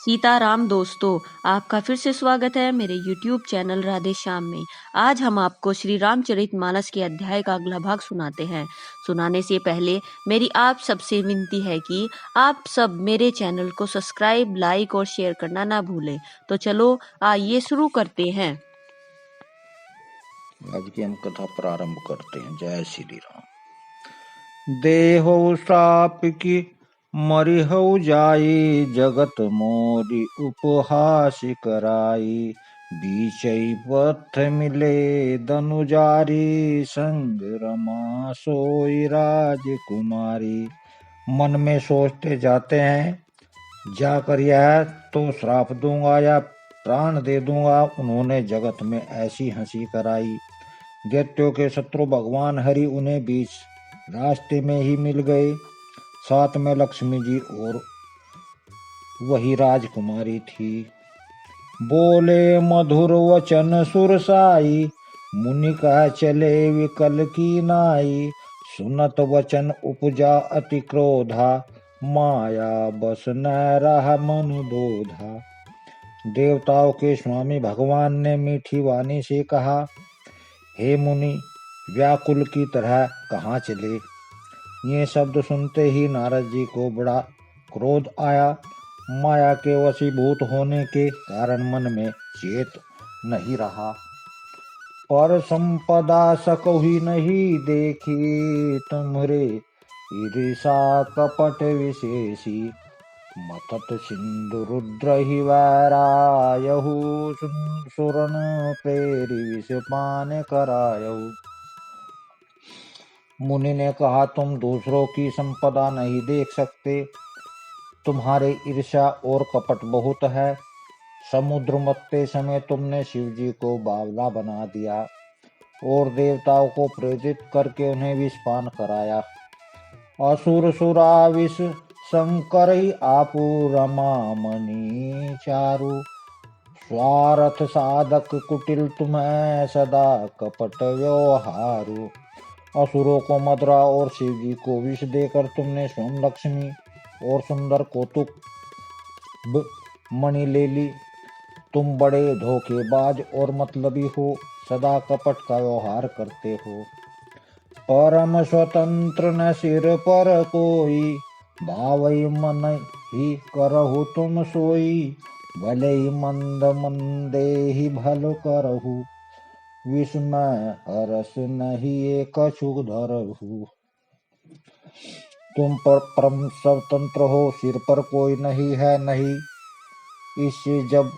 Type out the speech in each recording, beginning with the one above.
सीताराम दोस्तों, आपका फिर से स्वागत है मेरे YouTube चैनल राधे श्याम में। आज हम आपको श्री रामचरितमानस के अध्याय का अगला भाग सुनाते हैं। सुनाने से पहले मेरी आप सबसे विनती है कि आप सब मेरे चैनल को सब्सक्राइब, लाइक और शेयर करना ना भूलें। तो चलो आइए शुरू करते हैं। आज की हम कथा प्रारंभ करते हैं। जय श्री राम। देहो श्राप की मरिहु जाई, जगत मोरी उपहास कराई। बीचई पथ मिले दनुजारी, संग रमा सोई राजकुमारी। मन में सोचते जाते हैं, जाकर यह तो श्राप दूंगा या प्राण दे दूंगा। उन्होंने जगत में ऐसी हंसी कराई। दैत्यों के शत्रु भगवान हरि उन्हें बीच रास्ते में ही मिल गए। साथ में लक्ष्मी जी और वही राजकुमारी थी। बोले मधुर वचन सुरसाई, मुनि कह चले विकल की नाई। सुनत वचन उपजा अति क्रोधा, माया बस न रहा मन बोधा। देवताओं के स्वामी भगवान ने मीठी वाणी से कहा, हे मुनि, व्याकुल की तरह कहाँ चले। ये शब्द सुनते ही नारद जी को बड़ा क्रोध आया। माया के वशीभूत होने के कारण मन में चेत नहीं रहा। पर संपदा सकहुई नहीं देखी, तुम्हरे ईर्षा कपट विशेषी। मथत सिंधु रुद्र ही वैरायहु, सुरन प्रेरि विष पान करायहु। मुनि ने कहा, तुम दूसरों की संपदा नहीं देख सकते, तुम्हारे ईर्ष्या और कपट बहुत है। समुद्र मत्ते समय तुमने शिव जी को बावला बना दिया और देवताओं को प्रेरित करके उन्हें विषपान कराया। असुर सुरा विष शंकर ही आपू, रमा मणि चारु। स्वार्थ साधक कुटिल तुम्हें सदा कपट व्यवहारु। असुरों को मदरा और शिव जी को विष देकर तुमने स्वयं लक्ष्मी और सुंदर कौतुक मणि ले ली। तुम बड़े धोखेबाज और मतलबी हो, सदा कपट का व्यवहार करते हो। परम स्वतंत्र न सिर पर कोई, भावई मन ही करहु तुम सोई। भले ही मंद मंदे ही भल करहु, विस्मय हरस नहीं कछु धरहु। तुम पर परम स्वतंत्र हो, सिर पर कोई नहीं है नहीं। इससे जब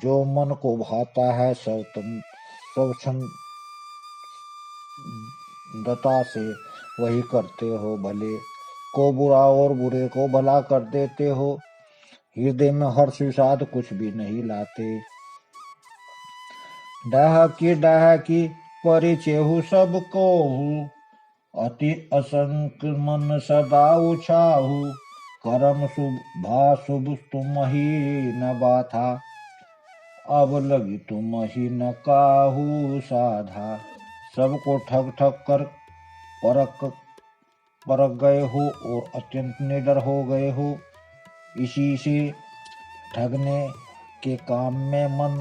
जो मन को भाता है स्वच्छंदता से वही करते हो। भले को बुरा और बुरे को भला कर देते हो। हृदय में हर्ष विषाद कुछ भी नहीं लाते। डहकी परिचेहु सबको हूँ, अति असंख्य मन सदा उछाहु। करम शुभ तुम ही न बाथा, अब लगी तुम ही न काहू साधा। सबको ठग ठग कर परख गए हो और अत्यंत निडर हो गए हो। इसी से ठगने के काम में मन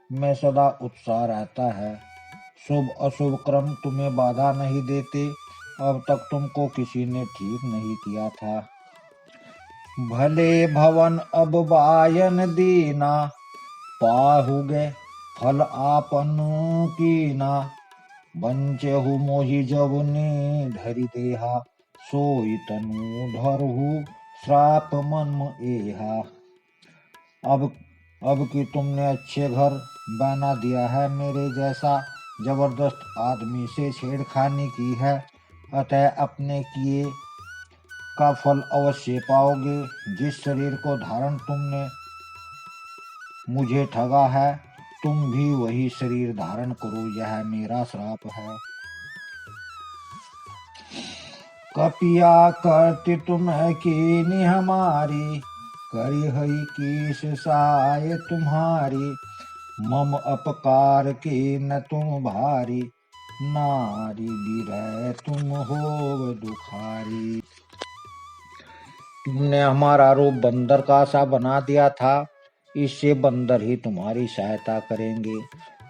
में सदा उत्साह रहता है। शुभ अशुभ क्रम तुम्हें बाधा नहीं देते। अब तक तुमको किसी ने ठीक नहीं किया था। भले भवन अब बायन दीना, पाहुगे फल आपनु कीना। बंचहु मोहि जवनी धरि देहा, सोई तनु धरहु श्राप मन एहा। अब कि तुमने अच्छे घर बना दिया है, मेरे जैसा जबरदस्त आदमी से छेड़खानी की है, अतः अपने किए का फल अवश्य पाओगे। जिस शरीर को धारण तुमने मुझे ठगा है, तुम भी वही शरीर धारण करो, यह मेरा श्राप है। कपिया करती तुम्हें कीनी हमारी, करी हई कीस सहाय तुम्हारी। मम अपकार की न तुम भारी, नारी बिरह तुम हो दुखारी। तुमने हमारा रूप बंदर का सा बना दिया था, इससे बंदर ही तुम्हारी सहायता करेंगे।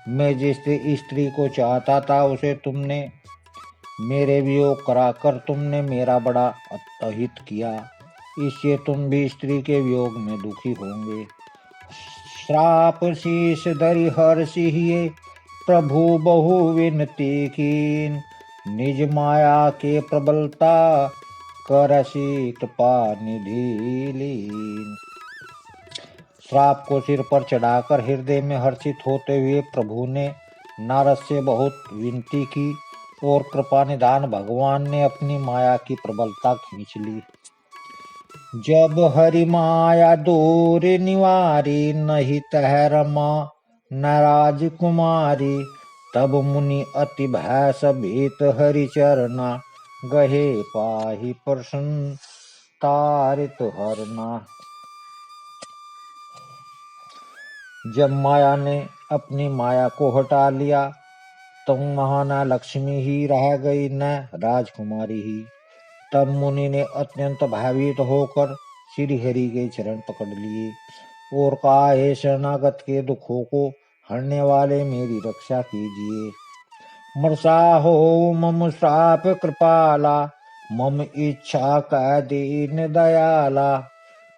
मैं जिस स्त्री को चाहता था उसे तुमने मेरे वियोग कराकर तुमने मेरा बड़ा अहित किया, इससे तुम भी स्त्री के वियोग में दुखी होंगे। श्राप शीश धरि हर्षि हिये, प्रभु बहु विनती कीन, निज माया के प्रबलता करसी कृपा निधि लीन। श्राप को सिर पर चढ़ाकर हृदय में हर्षित होते हुए प्रभु ने नारद से बहुत विनती की और कृपा निधान भगवान ने अपनी माया की प्रबलता खींच ली। जब हरि माया दूर निवारी, नहीं तह रमा न राजकुमारी, तब मुनि अति भय सभीत हरि चरना, गहे पाहि प्रसन्न तारित हरना। जब माया ने अपनी माया को हटा लिया, तब वहां न लक्ष्मी ही रह गई न राजकुमारी ही। तब मुनि ने अत्यंत भयभीत होकर श्री हरि के चरण पकड़ लिए और कहा, हे शरणागत के दुखों को हरने वाले, मेरी रक्षा कीजिए। मर्षा हो मम श्राप कृपाला, मम इच्छा कह दीन दयाला,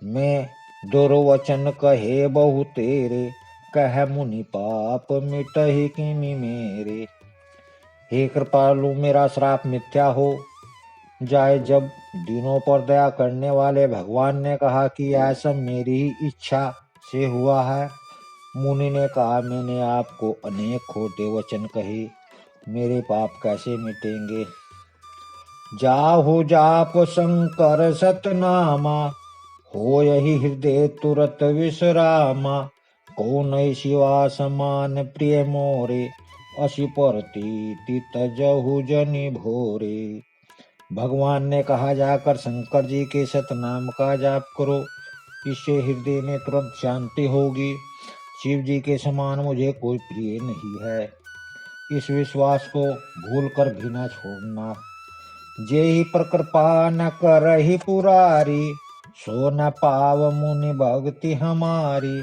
मैं दुर्वचन कहे बहु तेरे, कह मुनि पाप मिटहि किमि मेरे। हे कृपालु, मेरा श्राप मिथ्या हो जाए। जब दीनों पर दया करने वाले भगवान ने कहा कि ऐसा मेरी ही इच्छा से हुआ है। मुनि ने कहा, मैंने आपको अनेक खोटे वचन कहे, मेरे पाप कैसे मिटेंगे। जाहु जाप शंकर सतनामा, हो यही हृदय तुरत विश्रामा, कौन शिवा समान प्रिय मोरे, असी परती तजहु जनि भोरे। भगवान ने कहा, जाकर शंकर जी के सतनाम का जाप करो, इससे हृदय में तुरंत शांति होगी। शिव जी के समान मुझे कोई प्रिय नहीं है, इस विश्वास को भूल कर भी न छोड़ना। जेहि पर कृपा न करहि पुरारी, सो न पाव मुनि भक्ति हमारी।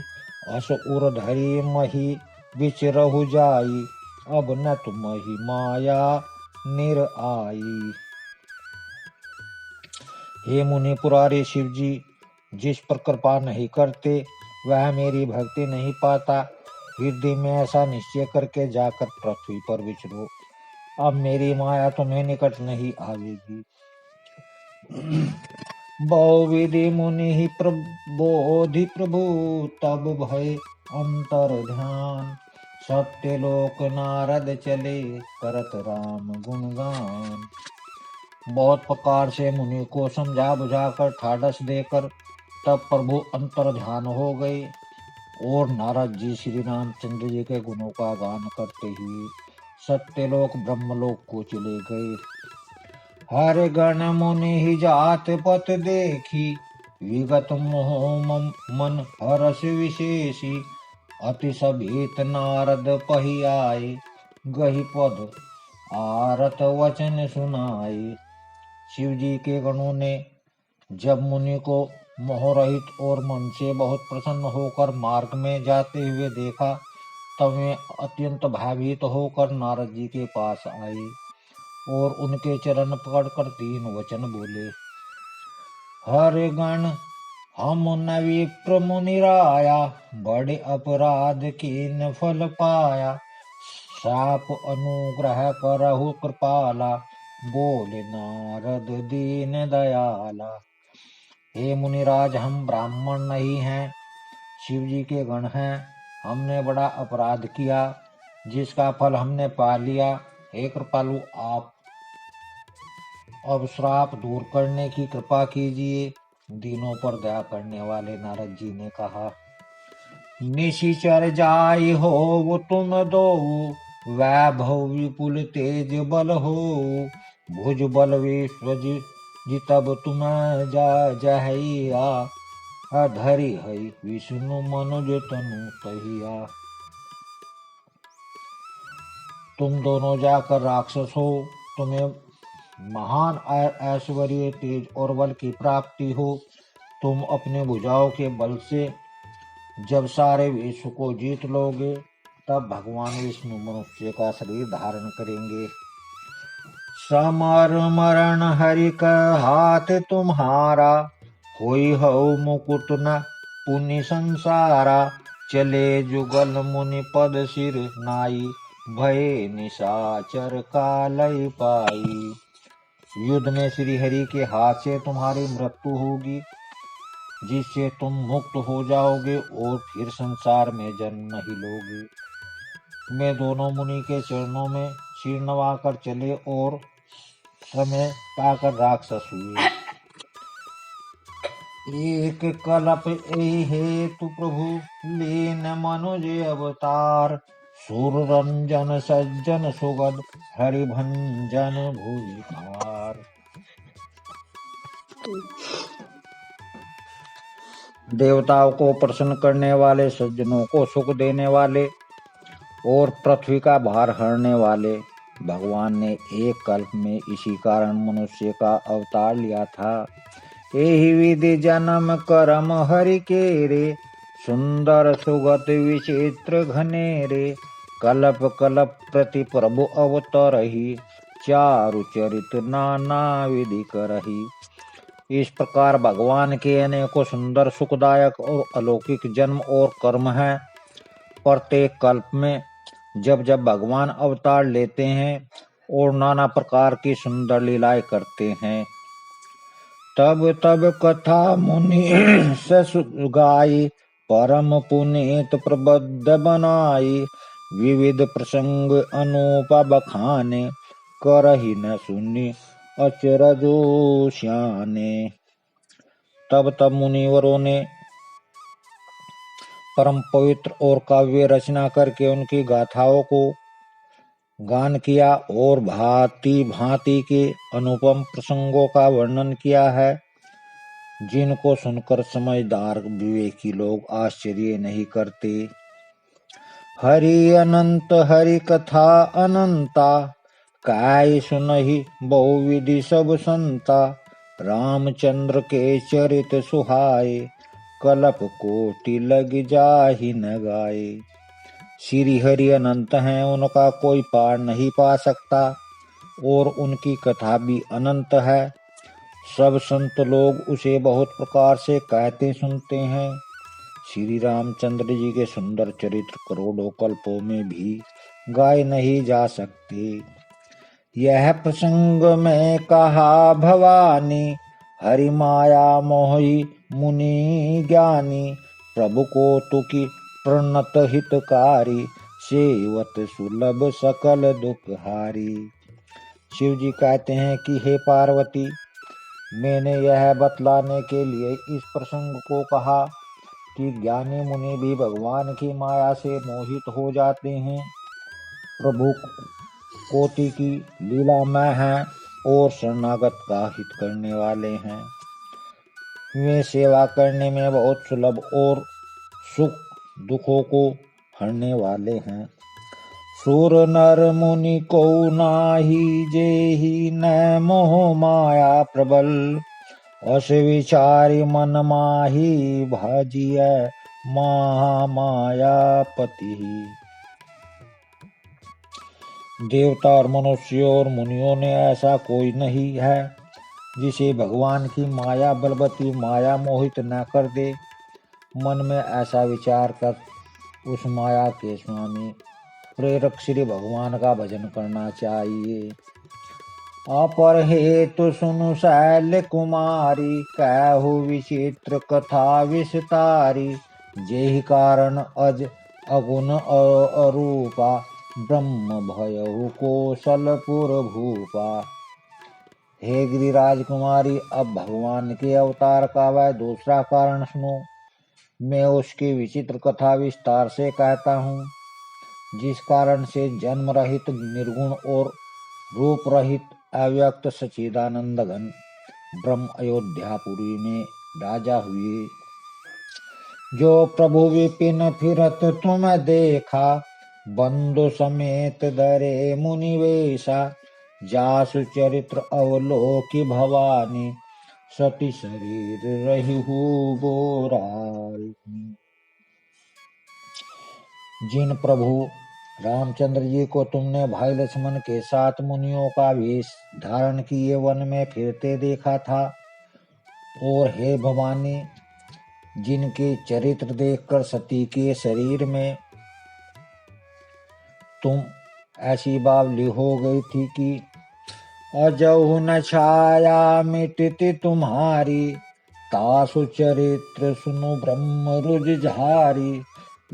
अस उर धरि मही विचरहु जाई, अब न तुम्हि माया निर आई। हे मुनि पुरारी शिव जी, जिस पर कृपा नहीं करते वह मेरी भक्ति नहीं पाता। हृदय में ऐसा निश्चय करके जाकर पृथ्वी पर विचरो, अब मेरी माया तुम्हें निकट नहीं आवेगी। बहुविधि मुनि ही प्रबोधि प्रभु, तब भय अंतर ध्यान, सत्यलोक नारद चले, करत राम गुणगान। बहुत प्रकार से मुनि को समझा बुझाकर ठाडस देकर तब प्रभु अंतर ध्यान हो गए और नारद जी श्री रामचंद्र जी के गुणों का गान करते हुए सत्यलोक ब्रह्मलोक को चले गए। हर गण मुनि ही जात पत देखी, विगत मोह मन हरस विशेषी, अति सभीत नारद पही आए, गही पद आरत वचन सुनाए। शिव जी के गणों ने जब मुनि को मोहरहित और मन से बहुत प्रसन्न होकर मार्ग में जाते हुए देखा, तब वे अत्यंत भयभीत होकर नारद जी के पास आए और उनके चरण पकड़कर 3 वचन बोले। हर गण हम न विप्र मुनिराया, बड़े अपराध कीन फल पाया, साप अनुग्रह करहु कृपाला, बोले नारद दीन दयाला। हे मुनिराज, हम ब्राह्मण नहीं हैं, शिव जी के गण हैं। हमने बड़ा अपराध किया जिसका फल हमने पा लिया। हे कृपालु, आप अब श्राप दूर करने की कृपा कीजिए। दीनों पर दया करने वाले नारद जी ने कहा, निशिचर जाय हो वो तुम दो, वैभव विपुल तेज बल हो, भुज बल विश्व जितब तुम जा जहिया, अधरि है विष्णु मनुज तनु तहिया। तुम दोनों जाकर राक्षस हो, तुम्हें महान ऐश्वर्य तेज और बल की प्राप्ति हो। तुम अपने भुजाओं के बल से जब सारे विश्व को जीत लोगे, तब भगवान विष्णु मनुष्य का शरीर धारण करेंगे। समर मरण हरि का हाथ तुम्हारा, होई हो मुकुट न पुनि संसारा। चले जुगल मुनि पद सिर नाई, भय निशाचर कालय पाई। युद्ध में श्री हरि के हाथ से तुम्हारी मृत्यु होगी, जिससे तुम मुक्त हो जाओगे और फिर संसार में जन्म नहीं लोगे। मैं दोनों मुनि के चरणों में सिर नवाकर चले और समय पाकर राक्षस हुए। एक कलप यही हेतु प्रभु लीन मनुज अवतार। सुर रंजन सज्जन सुगद हरिभंजन भूविकार। देवताओं को प्रसन्न करने वाले, सज्जनों को सुख देने वाले और पृथ्वी का भार हरने वाले भगवान ने एक कल्प में इसी कारण मनुष्य का अवतार लिया था। यही विधि जन्म कर्म हरि के रे, सुंदर सुगत विचित्र घनेरे। कल्प कल्प प्रति प्रभु अवतरहि, चारु चरित नाना विधि करहि। इस प्रकार भगवान के अनेकों सुंदर सुखदायक और अलौकिक जन्म और कर्म हैं। प्रत्येक कल्प में जब जब भगवान अवतार लेते हैं और नाना प्रकार की सुंदर लीलाएं करते हैं, तब तब कथा मुनि सस गाई। परम पुनीत प्रबद्ध बनाई, विविध प्रसंग अनूप बखाने। करहि न सुनि अचरजो श्याने। तब तब मुनिवरों ने परम पवित्र और काव्य रचना करके उनकी गाथाओं को गान किया और भांति भांति के अनुपम प्रसंगों का वर्णन किया है, जिनको सुनकर समझदार विवेकी लोग आश्चर्य नहीं करते। हरि अनंत हरि कथा अनंता, काय सुनहि बहुविधि सब संता। रामचंद्र के चरित सुहाए, कल्प कोटि लग जाहि न गाए। श्री हरि अनंत हैं, उनका कोई पार नहीं पा सकता और उनकी कथा भी अनंत है। सब संत लोग उसे बहुत प्रकार से कहते सुनते हैं। श्री रामचंद्र जी के सुंदर चरित्र करोड़ों कल्पों में भी गाए नहीं जा सकते। यह प्रसंग में कहा भवानी, हरि माया मोहि मुनि ज्ञानी। प्रभु को तुकी प्रणत हितकारी, सेवत सुलभ सकल दुखहारी। शिव जी कहते हैं कि हे पार्वती, मैंने यह बतलाने के लिए इस प्रसंग को कहा कि ज्ञानी मुनि भी भगवान की माया से मोहित हो जाते हैं। प्रभु कोटि की लीलामय हैं और शरणागत का हित करने वाले हैं। वे सेवा करने में बहुत सुलभ और सुख दुखों को हरने वाले हैं। सुर नर मुनि को नाही, जेहि न मोह माया प्रबल। अस विचारी मन माही, भाजिय महामाया पति। देवता और मनुष्य और मुनियों ने ऐसा कोई नहीं है जिसे भगवान की माया बलवती माया मोहित न कर दे। मन में ऐसा विचार कर उस माया के स्वामी प्रेरक श्री भगवान का भजन करना चाहिए। अपर हेतु सुनु शैल कुमारी, कहु विचित्र कथा विस्तारी। जेहि कारण अज अगुण अरूपा, ब्रह्म भयहु कौशलपुर भूपा। हे गिरिराज कुमारी, अब भगवान के अवतार का वह दूसरा कारण सुनो। मैं उसकी विचित्र कथा विस्तार से कहता हूँ, जिस कारण से जन्म रहित निर्गुण और रूप रहित अव्यक्त सच्चिदानंद घन ब्रह्म अयोध्यापुरी में राजा हुए। जो प्रभु विपिन फिरत तुम देखा, बंधु समेत दरे मुनि वेशा। जासु चरित्र अवलोकि भवानी, सती शरीर रहिहु बोराई। जिन प्रभु रामचंद्र जी को तुमने भाई लक्ष्मण के साथ मुनियों का वेश धारण किए वन में फिरते देखा था, और हे भवानी, जिनके चरित्र देखकर सती के शरीर में तुम ऐसी बावली हो गई थी कि अजहु न छाया मिटती तुम्हारी, तासु चरित्र सुनु ब्रह्म रुज झारी,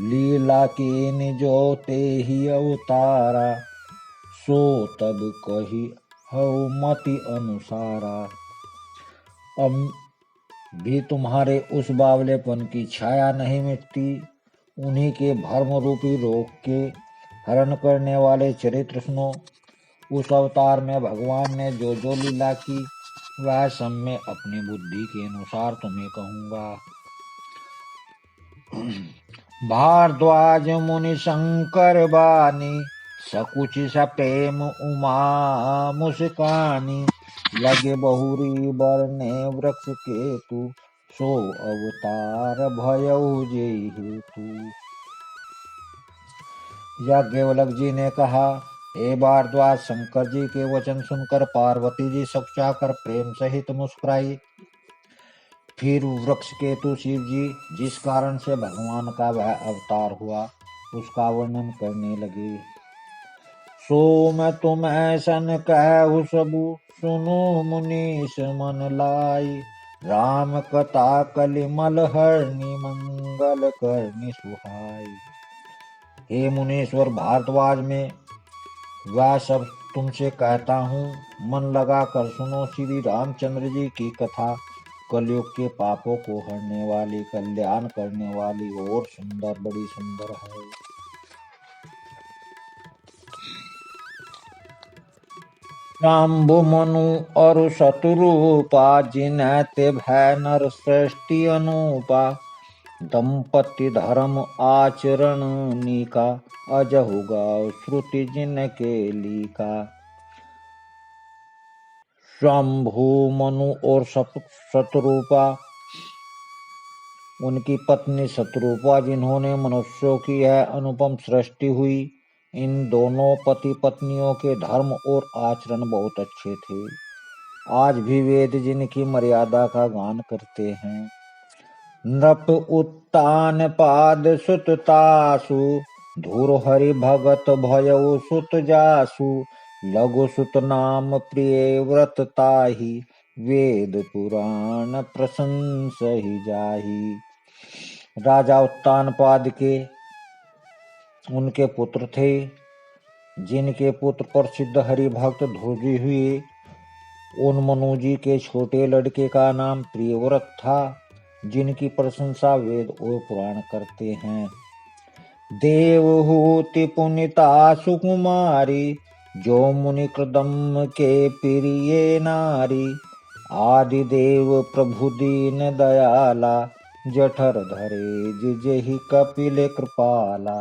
लीला के निजो ते ही अवतारा, सो तब कही हऊ मति अनुसारा। अब भी तुम्हारे उस बावलेपन की छाया नहीं मिटती। उन्हीं के भर्म रूपी रोग के हरण करने वाले चरित्र सुनो। उस अवतार में भगवान ने जो जो लीला की, वह सब में अपनी बुद्धि के अनुसार तुम्हें कहूंगा। भारद्वाज मुनि शंकर बानी, सकुच सप्रेम उमा मुस्कानी, लगे बहुरी बरने वृक्ष केतु, सो अवतार भयउ जेहि हेतु। याज्ञवल्क्य जी ने कहा, हे भारद्वाज, शंकर जी के वचन सुनकर पार्वती जी सकुचाकर प्रेम सहित मुस्कुराई। फिर वृक्ष केतु शिव जी जिस कारण से भगवान का वह अवतार हुआ, उसका वर्णन करने लगे। सो मैं तुम ऐसन कहु सबु, सुनो मुनीश मन लाई, राम कथा कलिमल हरनि, मंगल करनि सुहाई। हे मुनीश्वर भारद्वाज, में वह सब तुमसे कहता हूँ, मन लगा कर सुनो। श्री रामचंद्र जी की कथा कलयुग के पापों को हरने वाली, कल्याण करने वाली और सुंदर, बड़ी सुंदर है। शांभु मनु और शत्रुपा, जिन्हें ते भय नर सृष्टि अनुपा, दंपति धर्म आचरण नीका, अजहु गाओ श्रुति जिनके लीका। शंभु मनु और शत्रुपा, उनकी पत्नी शत्रुपा, जिन्होंने मनुष्यों की यह अनुपम सृष्टि हुई। इन दोनों पति पत्नियों के धर्म और आचरण बहुत अच्छे थे। आज भी वेद जिनकी मर्यादा का गान करते हैं। नृप उत्तान पाद सुत तासु, धुर हरि भगत भयउ सुत जासु, लघु सुत नाम प्रिय व्रत ताहि, वेद पुराण प्रशंस ही जाहि। राजा उत्तानपाद के उनके पुत्र थे, जिनके पुत्र प्रसिद्ध हरि भक्त ध्रुजी हुए। उन मनु जी के छोटे लड़के का नाम प्रियव्रत था, जिनकी प्रशंसा वेद और पुराण करते हैं। देवहूति पुनिता सुकुमारी, जो मुनि कृदम के प्रिय नारी, आदि देव प्रभु दीन दयाला, जठर धरे जिजेहि कपिल कृपाला।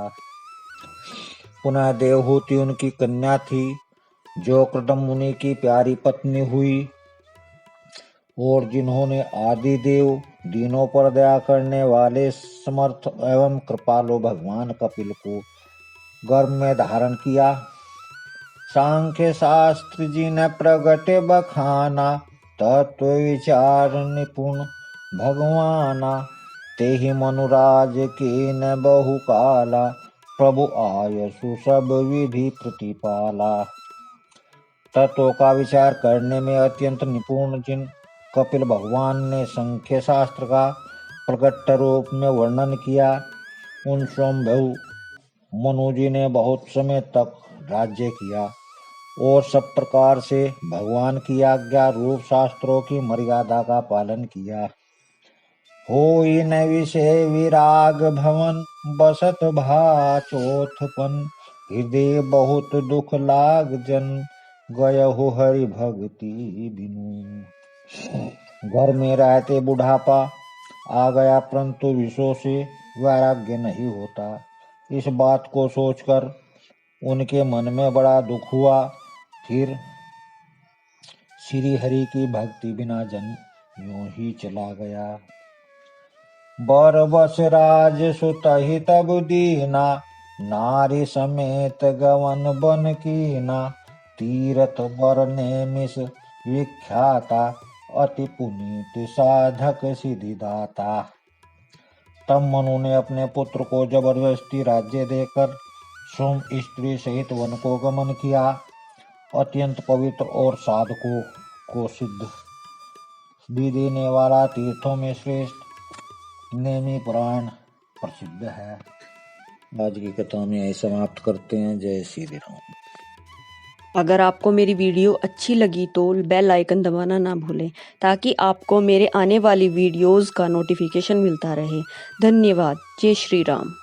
पुनः देवहूति उनकी कन्या थी, जो कृदम मुनि की प्यारी पत्नी हुई, और जिन्होंने आदि देव, दीनों पर दया करने वाले समर्थ एवं कृपालु भगवान कपिल को गर्भ में धारण किया। सांख्य शास्त्र जी ने प्रगट बखाना, तत्व विचार निपुण भगवाना, तेहि मनुराज के न बहु काला, प्रभु आयसु सब विधि प्रतिपाला। तत्व का विचार करने में अत्यंत निपुण जिन कपिल भगवान ने संख्य शास्त्र का प्रकट रूप में वर्णन किया, उन स्वयंभू मनु जी ने बहुत समय तक राज्य किया और सब प्रकार से भगवान की आज्ञा रूप शास्त्रों की मर्यादा का पालन किया। होई न विषय विराग भवन, बसत भा चोथपन, हृदय बहुत दुख लाग जन, गयहु हरि भक्ति बिनु। घर में रहते बुढ़ापा आ गया, परंतु विषयों से वैराग्य नहीं होता। इस बात को सोचकर उनके मन में बड़ा दुख हुआ। फिर श्री हरि की भक्ति बिना जन यूं ही चला गया। बर बस राज सुत ही तब दीना, नारी समेत गवन बन कीना। तीरथ बर नेमिष विख्याता, अति पुनीत साधक सिद्धिदाता। तब मनु ने अपने पुत्र को जबरदस्ती राज्य देकर स्वयं स्त्री सहित वन को गमन किया। अत्यंत पवित्र और साधकों को सिद्धि देने वाला तीर्थों में श्रेष्ठ नेमी पुराण प्रसिद्ध है। आज की कथा में यही समाप्त करते हैं। जय श्री राम। अगर आपको मेरी वीडियो अच्छी लगी तो बेल आइकन दबाना ना भूलें ताकि आपको मेरे आने वाली वीडियोस का नोटिफिकेशन मिलता रहे। धन्यवाद। जय श्री राम।